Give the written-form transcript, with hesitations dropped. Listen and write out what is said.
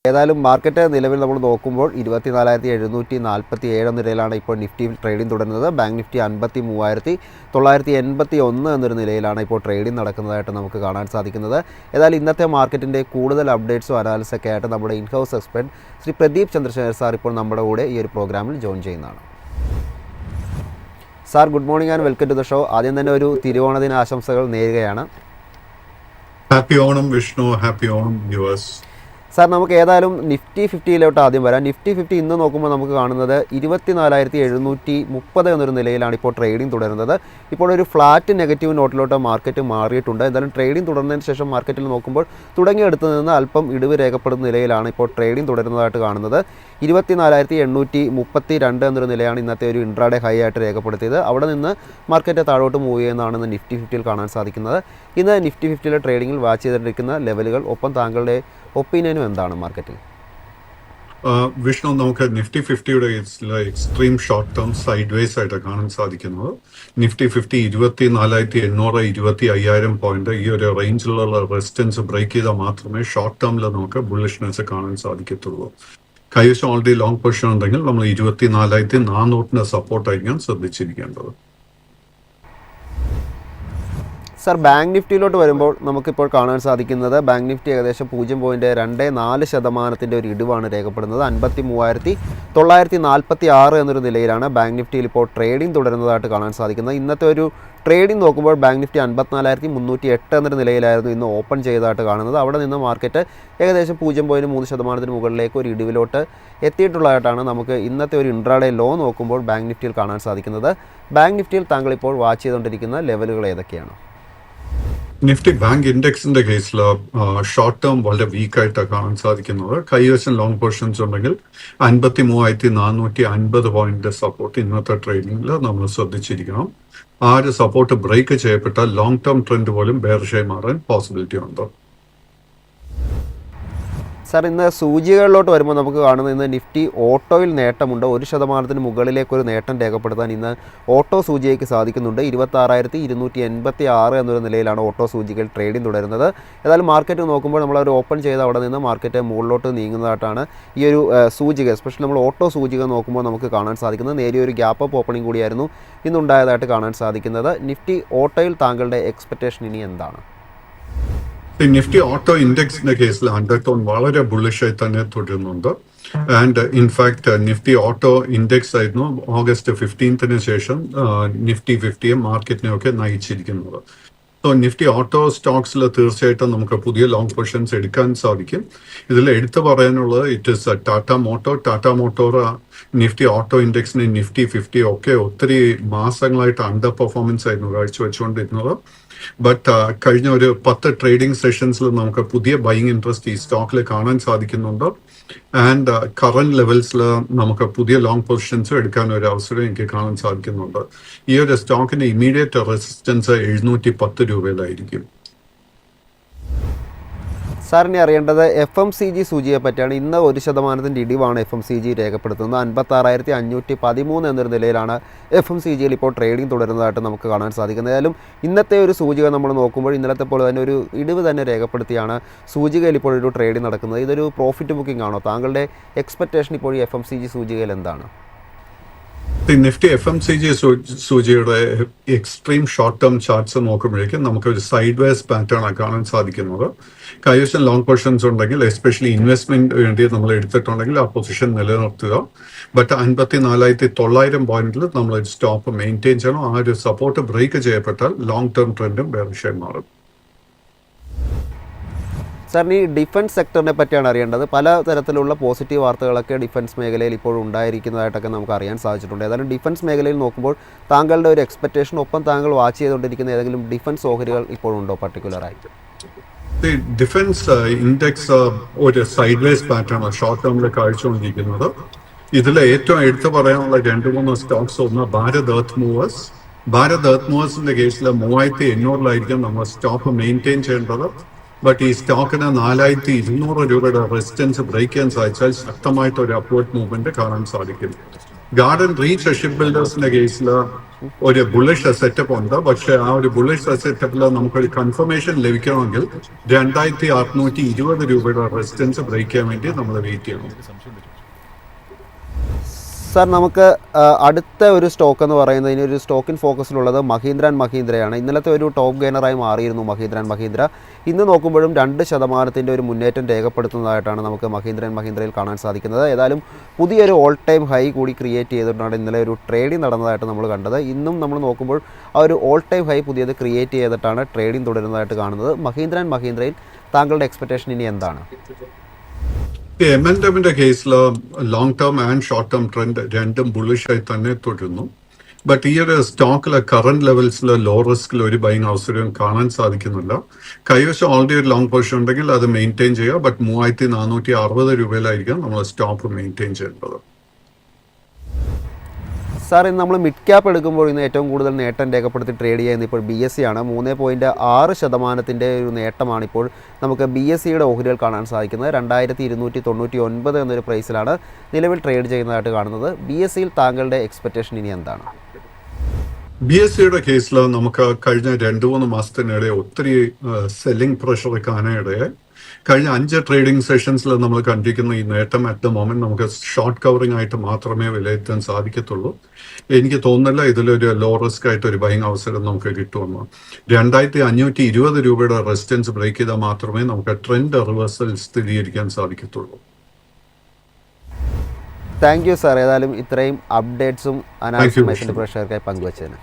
ഏതായാലും മാർക്കറ്റ് നിലവിൽ നമ്മൾ നോക്കുമ്പോൾ 24,747 എന്ന നിലയിലാണ് ഇപ്പോൾ നിഫ്റ്റി ട്രേഡിംഗ് തുടരുന്നത്. ബാങ്ക് നിഫ്റ്റി 53,981 എന്നൊരു നിലയിലാണ് ഇപ്പോൾ ട്രേഡിംഗ് നടക്കുന്നതായിട്ട് നമുക്ക് കാണാൻ സാധിക്കുന്നത്. ഏതായാലും ഇന്നത്തെ മാർക്കറ്റിൻ്റെ കൂടുതൽ അപ്ഡേറ്റ്സും അനാലിസൊക്കെ ആയിട്ട് നമ്മുടെ in house expert Shri Pradeep Chandrasekhar sir ഇപ്പോൾ നമ്മുടെ കൂടെ ഈ ഒരു പ്രോഗ്രാമിൽ ജോയിൻ ചെയ്യുന്നതാണ്. Sir, good morning and welcome to the show. ആദ്യം തന്നെ ഒരു തിരുവോണദിന ആശംസകൾ നേരുകയാണ്. Happy Onam Vishnu, happy Onam viewers. Sir, നമുക്ക് ഏതായാലും നിഫ്റ്റി 50 ആദ്യം വരാം. നിഫ്റ്റി 50 ഇന്ന് നോക്കുമ്പോൾ നമുക്ക് കാണുന്നത് 24,730 എന്നൊരു നിലയിലാണ് ഇപ്പോൾ ട്രേഡിംഗ് തുടരുന്നത്. ഇപ്പോൾ ഒരു ഫ്ലാറ്റ് നെഗറ്റീവ് നോട്ടിലോട്ട് മാർക്കറ്റ് മാറിയിട്ടുണ്ട്. എന്തായാലും ട്രേഡിംഗ് തുടർന്നതിന് ശേഷം മാർക്കറ്റിൽ നോക്കുമ്പോൾ തുടങ്ങിയെടുത്ത് നിന്ന് അല്പം ഇടിവ് രേഖപ്പെടുന്ന നിലയിലാണ് ഇപ്പോൾ ട്രേഡിംഗ് തുടരുന്നതായിട്ട് കാണുന്നത്. 24,832 എന്നൊരു നിലയാണ് ഇന്നത്തെ ഒരു ഇൻട്രാഡേ ഹൈ ആയിട്ട് രേഖപ്പെടുത്തിയത്. അവിടെ നിന്ന് മാർക്കറ്റ് താഴോട്ട് മൂവ് ചെയ്യുന്നതാണ് നിഫ്റ്റി 50 കാണാൻ സാധിക്കുന്നത്. ഇന്ന് നിഫ്റ്റി 50 ട്രേഡിങ്ങിൽ വാച്ച് ചെയ്തിരിക്കുന്ന ലെവലുകൾ, ഒപ്പം താങ്കളുടെ ഒപ്പീനിയനും എന്താണ് മാർക്കറ്റിൽ? വിഷ്ണു, നമുക്ക് നിഫ്റ്റി 50യുടെ extreme short term sideways ആയിട്ട് കാണാൻ സാധിക്കുന്നത്. നിഫ്റ്റി 50 24,800 25,000 പോയിന്റ് ഈ ഒരു റേഞ്ചിലുള്ള റെസിസ്റ്റൻസ് ബ്രേക്ക് ചെയ്താൽ മാത്രമേ ഷോർട്ട് ടേമിൽ നമുക്ക് ബുള്ളിഷ്നെസ് കാണാൻ സാധിക്കത്തുള്ളൂ. കൈവശം ഓൾറെഡി ലോങ് പൊസിഷൻ ഉണ്ടെങ്കിൽ നമ്മൾ 24,400 സപ്പോർട്ടായിരിക്കാൻ ശ്രദ്ധിച്ചിരിക്കേണ്ടത്. സാർ, ബാങ്ക് നിഫ്റ്റിയിലോട്ട് വരുമ്പോൾ നമുക്കിപ്പോൾ കാണാൻ സാധിക്കുന്നത് ബാങ്ക് നിഫ്റ്റി ഏകദേശം 0.24% ഒരു ഇടിവാണ് രേഖപ്പെടുന്നത്. 53,946 എന്നൊരു നിലയിലാണ് ബാങ്ക് നിഫ്റ്റിയിൽ ഇപ്പോൾ ട്രേഡിംഗ് തുടരുന്നതായിട്ട് കാണാൻ സാധിക്കുന്നത്. ഇന്നത്തെ ഒരു ട്രേഡിംഗ് നോക്കുമ്പോൾ ബാങ്ക് നിഫ്റ്റി 54,308 എന്നൊരു നിലയിലായിരുന്നു ഇന്ന് ഓപ്പൺ ചെയ്തതായിട്ട് കാണുന്നത്. അവിടെ നിന്ന് മാർക്കറ്റ് ഏകദേശം 0.3% മുകളിലേക്ക് ഒരു ഇടിവിലോട്ട് എത്തിയിട്ടുള്ളതായിട്ടാണ് നമുക്ക് ഇന്നത്തെ ഒരു ഇൻട്രാഡേ ലോ നോക്കുമ്പോൾ ബാങ്ക് നിഫ്റ്റിയിൽ കാണാൻ സാധിക്കുന്നത്. ബാങ്ക് നിഫ്റ്റിയിൽ താങ്കൾ ഇപ്പോൾ വാച്ച് ചെയ്തുകൊണ്ടിരിക്കുന്ന ലെവലുകൾ ഏതൊക്കെയാണ്? നിഫ്റ്റി ബാങ്ക് ഇൻഡെക്സിന്റെ കേസിൽ ഷോർട്ട് ടേം വളരെ വീക്കായിട്ടാണ് കാണാൻ സാധിക്കുന്നത്. കൈവശം ലോങ് പൊസിഷൻസ് ഉണ്ടെങ്കിൽ 53,450 പോയിന്റ് സപ്പോർട്ട് ഇന്നത്തെ ട്രേഡിംഗിൽ നമ്മൾ ശ്രദ്ധിച്ചിരിക്കണം. ആ ഒരു സപ്പോർട്ട് ബ്രേക്ക് ചെയ്യപ്പെട്ടാൽ ലോങ് ടേം ട്രെൻഡ് പോലും ബെയറിഷായി മാറാൻ പോസിബിലിറ്റി ഉണ്ട്. സാർ, ഇന്ന് സൂചികകളിലോട്ട് വരുമ്പോൾ നമുക്ക് കാണുന്നത് ഇന്ന് നിഫ്റ്റി ഓട്ടോയിൽ നേട്ടമുണ്ട്. 1% മുകളിലേക്കൊരു നേട്ടം രേഖപ്പെടുത്താൻ ഇന്ന് ഓട്ടോ സൂചികയ്ക്ക് സാധിക്കുന്നുണ്ട്. 26,286 എന്നൊരു നിലയിലാണ് ഓട്ടോ സൂചികയിൽ ട്രേഡിംഗ് തുടരുന്നത്. ഏതായാലും മാർക്കറ്റ് നോക്കുമ്പോൾ നമ്മൾ ഒരു ഓപ്പൺ ചെയ്ത് അവിടെ നിന്ന് മാർക്കറ്റ് മുകളിലോട്ട് നീങ്ങുന്നതായിട്ടാണ് ഈ ഒരു സൂചിക, എസ്പെഷ്യലി നമ്മൾ ഓട്ടോ സൂചിക നോക്കുമ്പോൾ നമുക്ക് കാണാൻ സാധിക്കുന്നത്. നേരിയൊരു ഗ്യാപ്പ് അപ്പ് ഓപ്പണിംഗ് കൂടിയായിരുന്നു ഇന്നുണ്ടായതായിട്ട് കാണാൻ സാധിക്കുന്നത്. നിഫ്റ്റി ഓട്ടോയിൽ താങ്കളുടെ എക്സ്പെക്റ്റേഷൻ ഇനി എന്താണ്? നിഫ്റ്റി ഓട്ടോ ഇൻഡെക്സിന്റെ കേസിൽ അണ്ടർടോൺ വളരെ ബുള്ളിഷായി തന്നെ തുടരുന്നുണ്ട്. And in fact Nifty auto index ആയിരുന്നു ഓഗസ്റ്റ് 15 ശേഷം നിഫ്റ്റി 50 മാർക്കറ്റിനെയൊക്കെ നയിച്ചിരിക്കുന്നത്. സോ നിഫ്റ്റി ഓട്ടോ സ്റ്റോക്സിൽ തീർച്ചയായിട്ടും നമുക്ക് പുതിയ ലോങ് പൊസിഷൻസ് എടുക്കാൻ സാധിക്കും. ഇതിൽ എടുത്തു പറയാനുള്ളത് it is Tata motor Nifty auto ഇൻഡെക്സിന് നിഫ്റ്റി 50 ഒക്കെ ഒത്തിരി മാസങ്ങളായിട്ട് അണ്ടർ പെർഫോമൻസ് ആയിരുന്നു കാഴ്ചവെച്ചുകൊണ്ടിരുന്നത്. ബട്ട് കഴിഞ്ഞ ഒരു 10 ട്രേഡിംഗ് സെഷൻസിൽ നമുക്ക് പുതിയ ബൈയിങ് ഇൻട്രസ്റ്റ് ഈ സ്റ്റോക്കിൽ കാണാൻ സാധിക്കുന്നുണ്ട്. ആൻഡ് കറന്റ് ലെവൽസിൽ നമുക്ക് പുതിയ ലോങ് പൊസിഷൻസ് എടുക്കാൻ ഒരു അവസരം എനിക്ക് കാണാൻ സാധിക്കുന്നുണ്ട്. ഈ ഒരു സ്റ്റോക്കിന്റെ ഇമ്മീഡിയറ്റ് റെസിസ്റ്റൻസ് 710 രൂപയിലായിരിക്കും. സാറിനെ അറിയേണ്ടത് FMCG സൂചിയെ പറ്റിയാണ്. ഇന്ന് 1% ഇടിവാണ് FMCG രേഖപ്പെടുത്തുന്നത്. 56,513 എന്നൊരു നിലയിലാണ് FMCGയിൽ ഇപ്പോൾ ട്രേഡിംഗ് തുടരുന്നതായിട്ട് നമുക്ക് കാണാൻ സാധിക്കുന്നത്. ഏതായാലും ഇന്നത്തെ ഒരു സൂചിക നമ്മൾ നോക്കുമ്പോൾ ഇന്നലത്തെ പോലെ തന്നെ ഒരു ഇടിവ് തന്നെ രേഖപ്പെടുത്തിയാണ് സൂചികയിൽ ഇപ്പോൾ ഒരു ട്രേഡിംഗ് നടക്കുന്നത്. ഇതൊരു പ്രോഫിറ്റ് ബുക്കിംഗ് ആണോ? താങ്കളുടെ എക്സ്പെക്റ്റേഷൻ ഇപ്പോൾ ഈ FMCG സൂചികയിൽ എന്താണ്? നിഫ്റ്റി FMCG സൂചിയുടെ എക്സ്ട്രീം ഷോർട്ട് ടേം ചാർട്ട്സ് നോക്കുമ്പോഴേക്കും നമുക്ക് ഒരു സൈഡ് വേസ് പാറ്റേൺ ആണ് കാണാൻ സാധിക്കുന്നത്. കൈവശം ലോങ് പൊസിഷൻസ് ഉണ്ടെങ്കിൽ, എസ്പെഷ്യലി ഇൻവെസ്റ്റ്മെന്റ് വേണ്ടി നമ്മൾ എടുത്തിട്ടുണ്ടെങ്കിൽ ആ പൊസിഷൻ നിലനിർത്തുക. ബട്ട് 54,900 പോയിന്റിൽ നമ്മൾ സ്റ്റോപ്പ് മെയിൻറ്റെയിൻ ചെയ്യണം. ആ ഒരു സപ്പോർട്ട് ബ്രേക്ക് ചെയ്യപ്പെട്ടാൽ ലോങ് ടേം ട്രെൻഡും ബെയറിഷായി മാറും. സാറിന് ഈ ഡിഫൻസ് സെക്ടറിനെ പറ്റിയാണ് അറിയേണ്ടത്. പല തരത്തിലുള്ള പോസിറ്റീവ് വാർത്തകളൊക്കെ ഡിഫൻസ് മേഖലയിൽ ഇപ്പോൾ ഉണ്ടായിരിക്കുന്നതായിട്ടൊക്കെ നമുക്ക് അറിയാൻ സാധിച്ചിട്ടുണ്ട്. ഏതായാലും ഡിഫൻസ് മേഖലയിൽ നോക്കുമ്പോൾ താങ്കളുടെ ഒരു എക്സ്പെക്റ്റേഷൻ, ഒപ്പം താങ്കൾ വാച്ച് ചെയ്തുകൊണ്ടിരിക്കുന്ന ഏതെങ്കിലും ഡിഫൻസ് ഓഹരികൾ ഇപ്പോഴുണ്ടോ പർട്ടിക്കുലറായിട്ട്? ഡിഫൻസ് ഇൻഡെക്സ് ഒരു സൈഡ് വേസ് പാറ്റേൺ ഷോർട്ട് ടേമിൽ കാഴ്ചകൊണ്ടിരിക്കുന്നത്. ഇതിൽ ഏറ്റവും എടുത്തു പറയാനുള്ള 2-3 സ്റ്റോക്സ്. ഒന്ന് ഭാരത് എർത്ത് മൂവേഴ്സിന്റെ കേസിൽ 3,800 നമ്മൾ സ്റ്റോപ്പ് മെയിൻറ്റെയിൻ ചെയ്യേണ്ടത്. ബട്ട് ഈ സ്റ്റോക്കിന് 4,200 രൂപയുടെ റെസിസ്റ്റൻസ് ബ്രേക്ക് ചെയ്യാൻ സാധിച്ചാൽ ശക്തമായിട്ട് ഒരു അപ്വേർഡ് മൂവ്മെന്റ് കാണാൻ സാധിക്കും. ഗാർഡൻ റീച്ച് ഷിപ്പ് ബിൽഡേഴ്സിന്റെ കേസിൽ ഒരു ബുള്ളിഷ് സെറ്റപ്പ് ഉണ്ട്. പക്ഷെ ആ ഒരു ബുള്ളിഷ് സെറ്റപ്പിൽ നമുക്കൊരു കൺഫർമേഷൻ ലഭിക്കണമെങ്കിൽ 2620 രൂപയുടെ റെസിസ്റ്റൻസ് ബ്രേക്ക് ചെയ്യാൻ വേണ്ടി നമ്മൾ വെയിറ്റ് ചെയ്യണം. സാർ നമുക്ക് അടുത്ത ഒരു സ്റ്റോക്ക് എന്ന് പറയുന്നത് ഇനി ഒരു സ്റ്റോക്കിൻ ഫോക്കസിലുള്ളത് മഹീന്ദ്ര ആൻഡ് മഹീന്ദ്രയാണ്. ഇന്നലത്തെ ഒരു ടോപ്പ് ഗെയിനറായി മാറിയിരുന്നു മഹീന്ദ്ര ആൻഡ് മഹീന്ദ്ര. ഇന്ന് നോക്കുമ്പോഴും 2% ഒരു മുന്നേറ്റം രേഖപ്പെടുത്തുന്നതായിട്ടാണ് നമുക്ക് മഹീന്ദ്ര ആൻഡ് മഹീന്ദ്രയിൽ കാണാൻ സാധിക്കുന്നത്. ഏതായാലും പുതിയൊരു ഓൾ ടൈം ഹൈ കൂടി ക്രിയേറ്റ് ചെയ്തിട്ടാണ് ഇന്നലെ ഒരു ട്രേഡിംഗ് നടന്നതായിട്ട് നമ്മൾ കണ്ടത്. ഇന്നും നമ്മൾ നോക്കുമ്പോൾ ആ ഒരു ഓൾ ടൈം ഹൈ പുതിയത് ക്രിയേറ്റ് ചെയ്തിട്ടാണ് ട്രേഡിംഗ് തുടരുന്നതായിട്ട് കാണുന്നത്. മഹീന്ദ്ര ആൻഡ് മഹീന്ദ്രയിൽ താങ്കളുടെ എക്സ്പെക്ടേഷൻ ഇനി എന്താണ്? എംഎൻഎമ്മിന്റെ കേസിൽ long term and short term trend രണ്ടും ബുള്ളിഷായി തന്നെ തുടരുന്നു. ബട്ട് ഈ ഒരു സ്റ്റോക്കിലെ കറന്റ് ലെവൽസിൽ ലോ റിസ്കിൽ ഒരു ബൈങ് അവസരം കാണാൻ സാധിക്കുന്നില്ല. കൈവശം ഓൾറെഡി ഒരു ലോങ് പൊസിഷൻ ഉണ്ടെങ്കിൽ അത് മെയിൻറ്റെയിൻ ചെയ്യുക. ബട്ട് 3460 രൂപയിലായിരിക്കും നമ്മൾ സ്റ്റോപ്പ് മെയിൻറ്റെയിൻ ചെയ്യേണ്ടത്. സാർ, ഇന്ന് നമ്മൾ മിഡ് ക്യാപ്പ് എടുക്കുമ്പോൾ ഇന്ന് ഏറ്റവും കൂടുതൽ നേട്ടം രേഖപ്പെടുത്തി ട്രേഡ് ചെയ്യുന്നത് ഇപ്പോൾ BSE ആണ്. 3.6% ഒരു നേട്ടമാണിപ്പോൾ നമുക്ക് BSEയുടെ ഓഹരികൾ കാണാൻ സാധിക്കുന്നത്. 2299 എന്നൊരു പ്രൈസിലാണ് നിലവിൽ ട്രേഡ് ചെയ്യുന്നതായിട്ട് കാണുന്നത്. BSEയിൽ താങ്കളുടെ എക്സ്പെക്റ്റേഷൻ ഇനി എന്താണ്? BSEയുടെ കേസിൽ നമുക്ക് കഴിഞ്ഞ 2-3 മാസത്തിനിടെ ഒത്തിരി സെല്ലിംഗ് പ്രഷർ കാണാനിടയായി. കഴിഞ്ഞ 5 ട്രേഡിംഗ് സെഷൻസിൽ നമ്മൾ കണ്ടിരിക്കുന്ന ഈ നേട്ടം അറ്റ് ദ മൊമെന്റ് നമുക്ക് ഷോർട്ട് കവറിംഗ് ആയിട്ട് മാത്രമേ വിലയിരുത്താൻ സാധിക്കത്തുള്ളൂ. എനിക്ക് തോന്നുന്നില്ല ഇതിലൊരു ലോ റിസ്ക് ആയിട്ട് ഒരു ബൈങ് അവസരം നമുക്ക് കിട്ടുമെന്ന്. 2520 രൂപയുടെ റെസിസ്റ്റൻസ് ബ്രേക്ക് ചെയ്താൽ മാത്രമേ നമുക്ക് ട്രെൻഡ് റിവേഴ്സൽ സ്ഥിരീകരിക്കാൻ സാധിക്കത്തുള്ളൂ. Thank you sir. ഏതായാലും ഇത്രയും അപ്ഡേറ്റ്സും അനാലിസിസും പ്രേക്ഷകർക്കായി പങ്കുവച്ചതിന്.